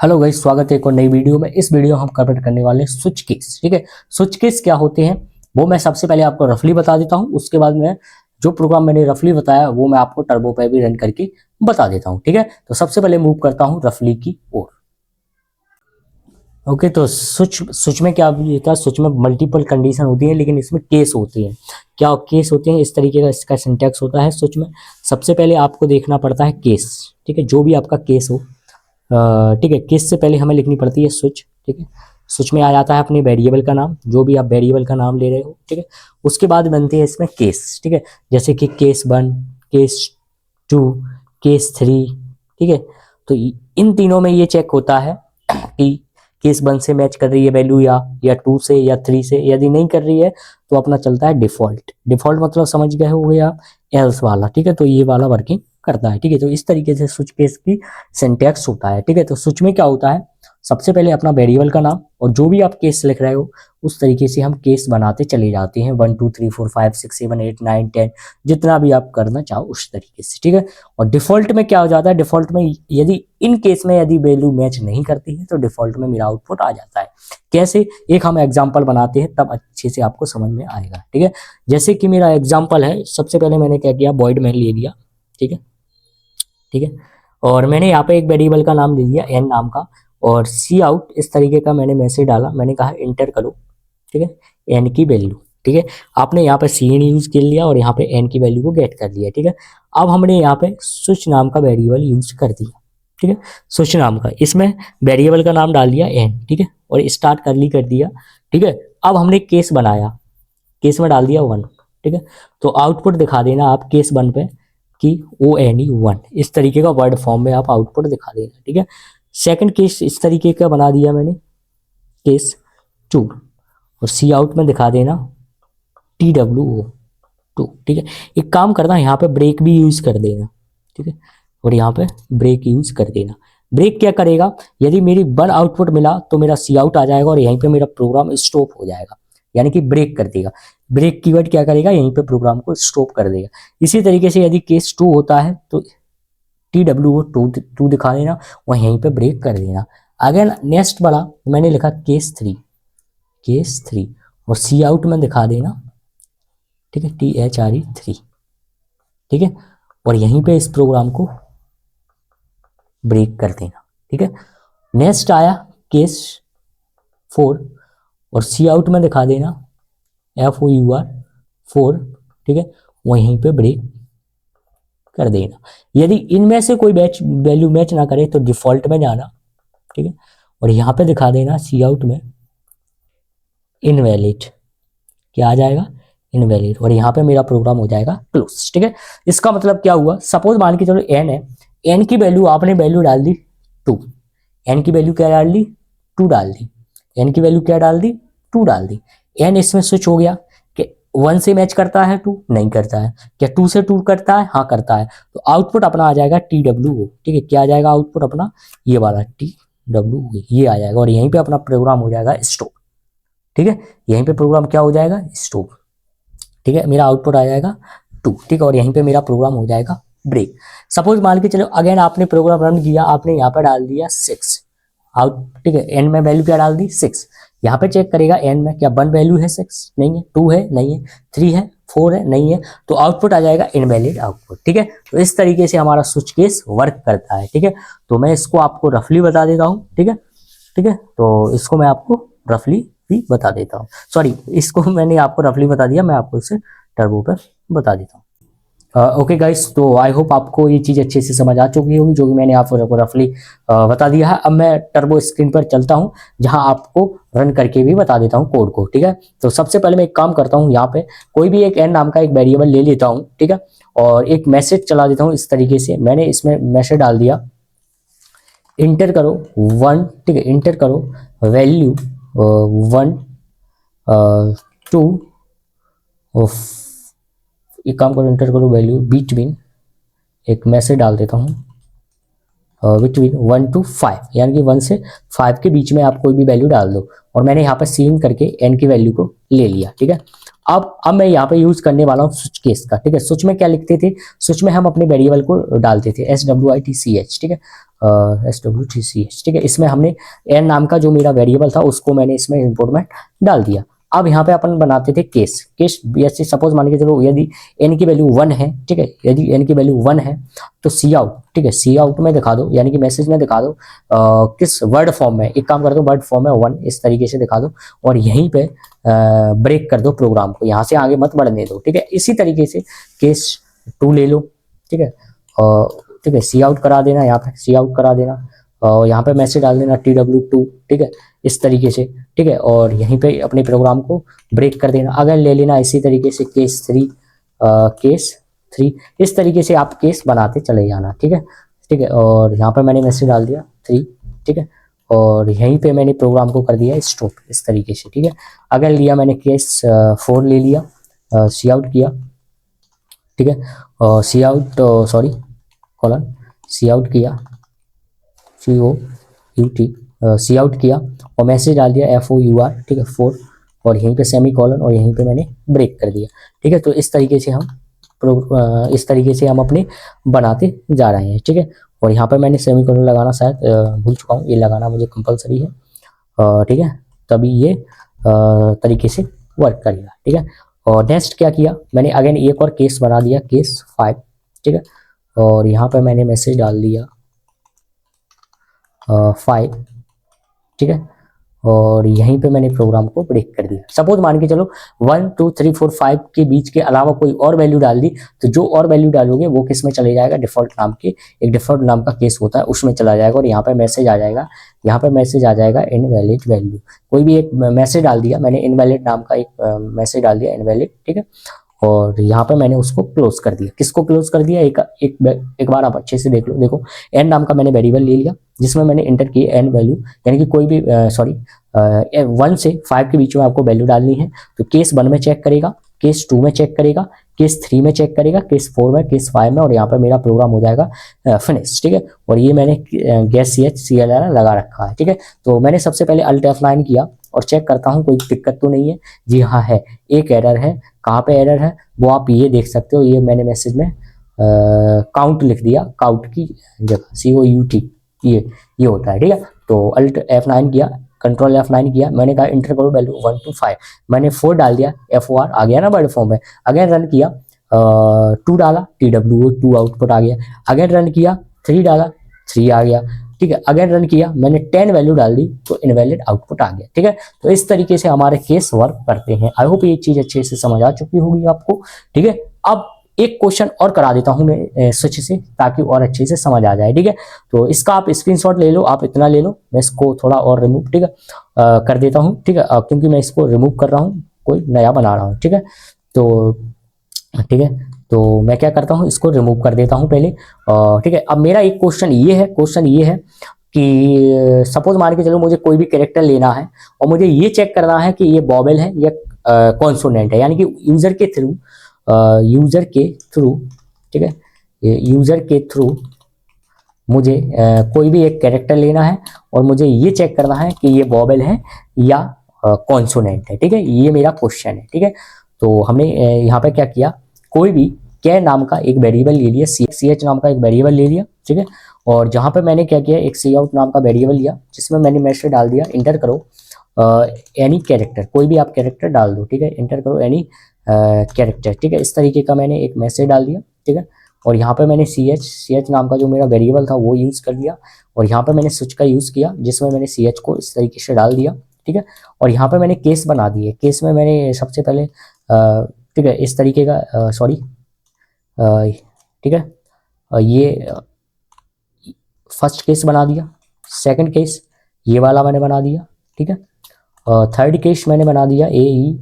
Hello guys, स्वागत है एक और नई वीडियो में। इस वीडियो हम कवर करने वाले हैं स्विच केस। ठीक है, स्विच केस क्या होते हैं वो मैं सबसे पहले आपको रफली बता देता हूं। उसके बाद मैं जो प्रोग्राम मैंने रफली बताया वो मैं आपको टर्बो पे भी रन करके बता देता हूं। ठीक है, तो सबसे पहले मूव करता हूं रफली की ओर। ओके, तो स्विच में क्या होता है? स्विच में मल्टीपल कंडीशन होती है, लेकिन इसमें केस होते हैं। क्या केस होते हैं? इस तरीके का इसका सिंटैक्स होता है स्विच में। सबसे पहले आपको देखना पड़ता है केस। ठीक है, जो भी आपका केस हो, ठीक है, केस से पहले हमें लिखनी पड़ती है स्विच। ठीक है, स्विच में आ जाता है अपने वेरिएबल का नाम, जो भी आप वेरिएबल का नाम ले रहे हो। ठीक है, उसके बाद बनती है इसमें केस। ठीक है, जैसे कि केस 1, केस 2, केस 3। ठीक है, तो इन तीनों में ये चेक होता है कि केस 1 से मैच कर रही है वैल्यू या 2 से या 3 से। यदि नहीं कर रही है तो अपना चलता है डिफॉल्ट। डिफॉल्ट मतलब समझ गए हो गया, एल्स वाला। ठीक है, तो ये वाला वर्किंग करता है। ठीक है, तो इस तरीके से स्विच केस की सिंटैक्स होता है। ठीक है, तो स्विच में क्या होता है? सबसे पहले अपना वेरिएबल का नाम और जो भी आप केस लिख रहे हो उस तरीके से हम केस बनाते चले जाते हैं। 1 2 3 4 5 6 7 8 9 10, जितना भी आप करना चाहो उस तरीके से। ठीक है, और डिफॉल्ट में क्या हो जाता है? डिफॉल्ट में यदि इन केस में यदि वैल्यू मैच नहीं करती है तो डिफॉल्ट में मेरा आउटपुट आ जाता है। कैसे? एक हम एग्जाम्पल बनाते हैं, तब अच्छे से आपको समझ में आएगा। ठीक है, जैसे कि मेरा एग्जाम्पल है, सबसे पहले मैंने क्या किया, वॉइड मैन ले लिया। ठीक है, ठीक है, और मैंने यहाँ पे एक वेरिएबल का नाम ले लिया एन नाम का, और सी आउट इस तरीके का मैंने मैसेज डाला। मैंने कहा इंटर करो। ठीक है, एन की वैल्यू। ठीक है, आपने यहाँ पे सी एन यूज कर लिया और यहाँ पे एन की वैल्यू को गेट कर लिया। ठीक है, अब हमने यहाँ पे स्विच नाम का वेरिएबल यूज कर दिया। ठीक है, स्विच नाम का, इसमें वेरिएबल का नाम डाल दिया एन। ठीक है, और स्टार्ट करली कर दिया। ठीक है, अब हमने केस बनाया, केस में डाल दिया 1। ठीक है, तो आउटपुट दिखा देना आप केस 1 पे कि ONE 1, इस तरीके का वर्ड फॉर्म में आप आउटपुट दिखा देना। ठीक है, सेकंड केस इस तरीके का बना दिया मैंने, केस 2, और सी आउट में दिखा देना TWO2। ठीक है, एक काम करना, यहाँ पे ब्रेक भी यूज कर देना। ठीक है, और यहाँ पे ब्रेक यूज कर देना। ब्रेक क्या करेगा? यदि मेरी 1 आउटपुट मिला तो मेरा सी आउट आ जाएगा और यहीं पे मेरा प्रोग्राम स्टॉप हो जाएगा, यानी कि ब्रेक कर देगा। ब्रेक कीवर्ड क्या करेगा? यहीं पे प्रोग्राम को स्टॉप कर देगा। इसी तरीके से यदि केस 2 होता है तो TWO2 दिखा देना और यहीं पे ब्रेक कर देना। अगेन नेक्स्ट वाला मैंने लिखा केस 3, केस 3, और सी आउट में दिखा देना। ठीक है, THRE3। ठीक है, और यहीं पे इस प्रोग्राम को ब्रेक कर देना। ठीक है, नेक्स्ट आया केस 4, और सी आउट में दिखा देना FOUR4। ठीक है, वहीं पे ब्रेक कर देना। यदि इनमें से कोई वैल्यू मैच ना करे तो डिफॉल्ट में जाना। ठीक है, और यहाँ पे दिखा देना सी आउट में इनवैलिड। क्या आ जाएगा? इनवैलिड, और यहाँ पे मेरा प्रोग्राम हो जाएगा क्लोज। ठीक है, इसका मतलब क्या हुआ? सपोज मान के चलो एन है, एन की वैल्यू आपने वैल्यू डाल दी 2। एन की वैल्यू क्या डाल दी? 2 डाल दी। एन की वैल्यू क्या डाल दी? 2 डाल दी। एन इसमें स्विच हो गया कि 1 से मैच करता है, 2 नहीं करता है। क्या 2 से 2 करता है? हाँ करता है। तो आउटपुट अपना आ जाएगा TWO। ठीक है, क्या आ जाएगा आउटपुट अपना? ये वाला TWO, ये आ जाएगा, और यहीं पे अपना प्रोग्राम हो जाएगा स्टॉप। ठीक है, यहीं पे प्रोग्राम क्या हो जाएगा? स्टॉप। ठीक है, मेरा आउटपुट आ जाएगा 2। ठीक है, और यहीं पे मेरा प्रोग्राम हो जाएगा ब्रेक। सपोज मान के चलो अगेन आपने प्रोग्राम रन किया, आपने यहाँ पे डाल दिया 6 आउट। ठीक है, एन में वैल्यू क्या डाल दी? 6। यहाँ पे चेक करेगा एन में क्या 1 वैल्यू है? 6 नहीं है। 2 है? नहीं है। 3 है? 4 है? नहीं है। तो आउटपुट आ जाएगा इनवैलिड आउटपुट। ठीक है, तो इस तरीके से हमारा स्विच केस वर्क करता है। ठीक है, तो मैं इसको आपको रफली बता देता हूँ। ठीक है, ठीक है, तो इसको मैं आपको रफली भी बता देता हूँ। सॉरी, इसको मैंने आपको रफली बता दिया, मैं आपको इसे टर्बो पर बता देता हूँ। ओके गाइस, तो आई होप आपको ये चीज़ अच्छे से समझ आ चुकी होगी, जो कि मैंने आपको रफली बता दिया है। अब मैं टर्बो स्क्रीन पर चलता हूँ, जहां आपको रन करके भी बता देता हूँ कोड को। ठीक है, तो सबसे पहले मैं एक काम करता हूँ, यहाँ पे कोई भी एक एन नाम का एक वेरिएबल ले लेता हूँ। ठीक है, और एक मैसेज चला देता हूँ इस तरीके से। मैंने इसमें मैसेज डाल दिया इंटर करो 1। ठीक है, इंटर करो वैल्यू 1 2, एक काम करो, इंटर करो वैल्यू बिटवीन, एक मैसेज डाल देता हूँ बिटवीन 1 to 5, यानी कि 1 से 5 के बीच में आप कोई भी वैल्यू डाल दो। और मैंने यहाँ पर सीन करके एन की वैल्यू को ले लिया। ठीक है, अब मैं यहाँ पे यूज करने वाला हूँ स्विच केस का, ठीक है। स्विच में क्या लिखते थे, स्विच में हम अपने वेरिएबल को डालते थे SWITCH, ठीक है, SWITCH, ठीक है। इसमें हमने n नाम का जो मेरा वेरिएबल था उसको मैंने इसमें इनपुट में डाल दिया। अब यहाँ पे अपन बनाते थे केस, जैसे सपोज मान के चलो यदि n की वैल्यू 1 है, ठीक है, यदि n की वैल्यू 1 है तो सी आउट, ठीक है, सी आउट में दिखा दो, यानी कि मैसेज में दिखा दो किस वर्ड फॉर्म में, एक काम कर दो वर्ड फॉर्म में 1 इस तरीके से दिखा दो और यहीं पे ब्रेक कर दो प्रोग्राम को, यहाँ से आगे मत बढ़ने दो, ठीक है। इसी तरीके से केस 2 ले लो, ठीक है, और ठीक है सी आउट करा देना, यहाँ पे सी आउट करा देना और यहाँ पे मैसेज डाल देना TW2, ठीक है, इस तरीके से, ठीक है, और यहीं पे अपने प्रोग्राम को ब्रेक कर देना। अगर ले लेना इसी तरीके से केस 3, इस तरीके से आप केस बनाते चले जाना, ठीक है, ठीक है। और यहाँ पे मैंने मैसेज डाल दिया 3, ठीक है, और यहीं पे मैंने प्रोग्राम को कर दिया स्टॉप इस तरीके से, ठीक है। अगर लिया मैंने केस 4 ले लिया, सी आउट किया, ठीक है, और सी आउट सॉरी कॉलन सी आउट किया, COUT सी आउट किया और मैसेज डाल दिया FOUR, ठीक है 4, और यहीं पे सेमी कॉलन और यहीं पे मैंने ब्रेक कर दिया, ठीक है। तो इस तरीके से हम अपने बनाते जा रहे हैं, ठीक है। और यहाँ पे मैंने सेमी कॉलन लगाना शायद भूल चुका हूँ, ये लगाना मुझे कंपलसरी है, ठीक है, तभी ये तरीके से वर्क करेगा, ठीक है। और नेक्स्ट क्या किया मैंने, अगेन एक और केस बना दिया केस 5, ठीक है, और यहाँ पे मैंने मैसेज डाल दिया 5, ठीक है, और यहीं पे मैंने प्रोग्राम को ब्रेक कर दिया। सपोज मान के चलो 1 2 3 4 5 के बीच के अलावा कोई और वैल्यू डाल दी, तो जो और वैल्यू डालोगे वो किस में चले जाएगा, डिफॉल्ट नाम के, एक डिफॉल्ट नाम का केस होता है उसमें चला जाएगा और यहाँ पे मैसेज आ जाएगा, यहाँ पे मैसेज आ जाएगा इनवैलिड वैल्यू। कोई भी एक मैसेज डाल दिया मैंने, इनवैलिड नाम का एक मैसेज डाल दिया इनवैलिड, ठीक है, और यहाँ पे मैंने उसको क्लोज कर दिया। किसको क्लोज कर दिया, एक बार आप अच्छे से देख लो, देखो एन नाम का मैंने वेरिएबल ले लिया जिसमें मैंने इंटर की एन वैल्यू, यानी कि कोई भी 1 से 5 के बीच में आपको वैल्यू डालनी है, तो केस 1 में चेक करेगा, केस 2 में चेक करेगा, केस 3 में चेक करेगा, केस 4 में, केस 5 में, और यहाँ पे मेरा प्रोग्राम हो जाएगा फिनिश, ठीक है। और ये मैंने गेस CLR लगा रखा है, ठीक है। तो मैंने सबसे पहले अल्ट F9 किया और चेक करता हूँ कोई दिक्कत तो नहीं है। जी हाँ है, एक एरर है। कहाँ पे एरर है वो आप ये देख सकते हो, ये मैंने मैसेज में काउंट लिख दिया, काउंट की जगह COUT, ये होता है, ठीक है। तो अल्ट F9 किया, कंट्रोल F9 किया, मैंने कहा इंटर करो वैल्यू 1 to 5, मैंने 4 डाल दिया, FOR आ गया ना वर्ड फॉर्म में। अगेन रन किया, 2 डाला, TWO2 आउटपुट आ गया। अगेन रन किया, 3 डाला, 3 आ गया, ठीक है। अगेन रन किया, मैंने 10 वैल्यू डाल दी तो इनवैलिड आउटपुट आ गया, ठीक है। तो इस तरीके से हमारे केस वर्क करते हैं। आई होप ये चीज अच्छे से समझ आ चुकी होगी आपको, ठीक है। अब एक क्वेश्चन और करा देता हूं मैं स्विच से, ताकि और अच्छे से समझ आ जाए, ठीक है। तो इसका आप स्क्रीनशॉट ले लो, आप इतना ले लो, मैं इसको थोड़ा और रिमूव, ठीक है, कर देता हूं, ठीक है, क्योंकि मैं इसको रिमूव कर रहा हूं, कोई नया बना रहा हूं, ठीक है। तो ठीक है, तो मैं क्या करता हूं, इसको रिमूव कर देता हूं पहले, ठीक है। अब मेरा एक क्वेश्चन ये है कि सपोज मान के चलो मुझे कोई भी कैरेक्टर लेना है और मुझे ये चेक करना है कि ये वोवेल है या कॉन्सोनेंट है, यानी कि यूजर के थ्रू, ठीक है, यूजर के थ्रू मुझे कोई भी एक कैरेक्टर लेना है और मुझे ये चेक करना है कि ये वोवेल है या कॉन्सोनेंट है, ठीक है। ये मेरा क्वेश्चन है, ठीक है। तो हमने यहाँ पे क्या किया, कोई भी के नाम का एक वेरिएबल ले लिया, CH नाम का एक वेरिएबल ले लिया, ठीक है। और जहाँ पे मैंने क्या किया, एक सी आउट नाम का वेरिएबल लिया जिसमें मैंने मैसेज डाल दिया, इंटर करो एनी कैरेक्टर, कोई भी आप कैरेक्टर डाल दो, ठीक है, इंटर करो एनी कैरेक्टर, ठीक है। इस तरीके का मैंने एक मैसेज डाल दिया, ठीक है। और यहाँ पे मैंने CH नाम का जो मेरा वेरिएबल था वो यूज़ कर लिया, और यहाँ पे मैंने स्विच का यूज़ किया जिसमें मैंने CH को इस तरीके से डाल दिया, ठीक है। और यहाँ पे मैंने केस बना दिए, केस में मैंने सबसे पहले ठीक है इस तरीके का सॉरी, ठीक है, ये फर्स्ट केस बना दिया, सेकंड केस ये वाला मैंने बना दिया, ठीक है। थर्ड केस मैंने बना दिया AE,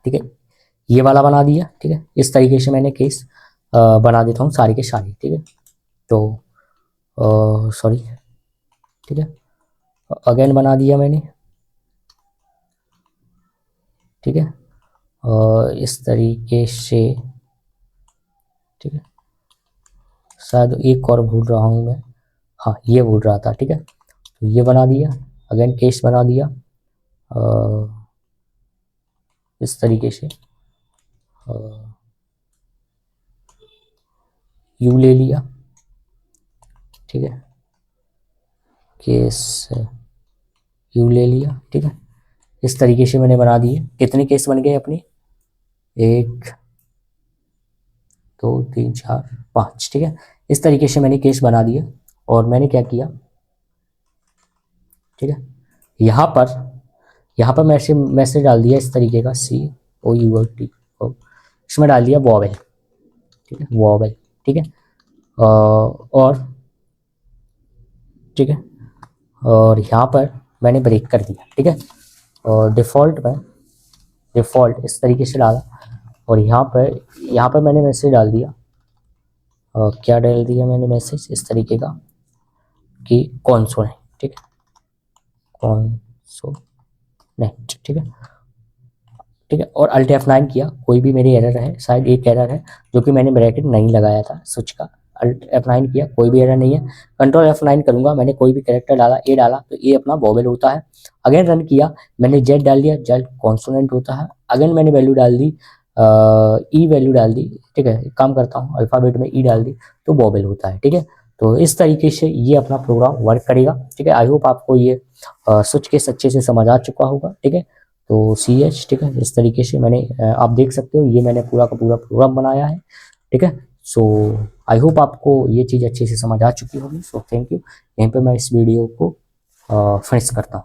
ठीक है, ये वाला बना दिया, ठीक है। इस तरीके से मैंने केस बना देता हूँ सारे के सारे, ठीक है। तो सॉरी, ठीक है, अगेन बना दिया मैंने, ठीक है, इस तरीके से, ठीक है। शायद एक और भूल रहा हूँ मैं, हाँ ये भूल रहा था, ठीक है। तो ये बना दिया, अगेन केस बना दिया, इस तरीके से यू ले लिया, ठीक है, केस यू ले लिया, ठीक है। इस तरीके से मैंने बना दिए। कितने केस बन गए अपने? 1 2 3 4 5, ठीक है। इस तरीके से मैंने केस बना दिए और मैंने क्या किया, ठीक है, यहाँ पर मैसेज डाल दिया इस तरीके का COULT, इसमें डाल दिया वॉवेल, ठीक है, वॉवेल, ठीक है। और ठीक है, और यहाँ पर मैंने ब्रेक कर दिया, ठीक है। और डिफ़ॉल्ट इस तरीके से डाला और यहाँ पर मैंने मैसेज डाल दिया। और क्या डाल दिया मैंने मैसेज इस तरीके का कि कॉन्सोनेंट, ठीक है, कॉन्सोनेंट, ठीक है, ठीक है। और Alt F9 किया, कोई भी मेरी एरर है, शायद एक एरर है जो कि मैंने ब्रैकेट नहीं लगाया था स्विच का। Alt F9 किया, कोई भी एरर नहीं है। Ctrl F9 करूंगा, मैंने कोई भी कैरेक्टर डाला, ए डाला तो ए अपना वॉवेल होता है। अगेन रन किया, मैंने जेड डाल दिया, जेड कॉन्सोनेंट होता है। अगेन मैंने वैल्यू डाल दी, ई वैल्यू डाल दी, ठीक है। एक काम करता हूँ, अल्फाबेट में ई डाल दी तो वॉवेल होता है, ठीक है। तो इस तरीके से ये अपना प्रोग्राम वर्क करेगा, ठीक है। आई होप आपको ये स्विच केस अच्छे से समझ आ चुका होगा, ठीक है। तो CH, ठीक है, इस तरीके से मैंने आप देख सकते हो ये मैंने पूरा का पूरा प्रोग्राम बनाया है, ठीक है। सो आई होप आपको ये चीज़ अच्छे से समझ आ चुकी होगी। So thank you. यहीं पे मैं इस वीडियो को फिनिश करता हूँ।